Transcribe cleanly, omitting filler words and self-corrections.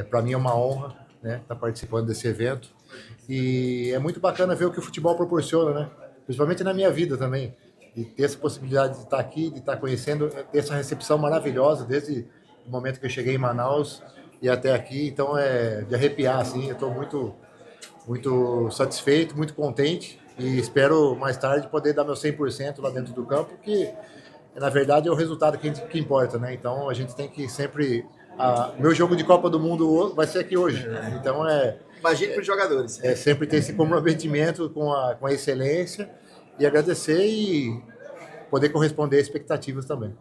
Para mim é uma honra, né, estar participando desse evento. E é muito bacana ver o que o futebol proporciona, né? Principalmente na minha vida também. E ter essa possibilidade de estar aqui, de estar conhecendo, ter essa recepção maravilhosa desde o momento que eu cheguei em Manaus e até aqui. Então é de arrepiar, assim. Eu estou muito satisfeito, muito contente e espero mais tarde poder dar meu 100% lá dentro do campo, que na verdade é o resultado que importa, né? Então a gente tem que sempre. Meu jogo de Copa do Mundo vai ser aqui hoje. Então Imagine para os jogadores. sempre ter esse comprometimento com a excelência e agradecer e poder corresponder a expectativas também.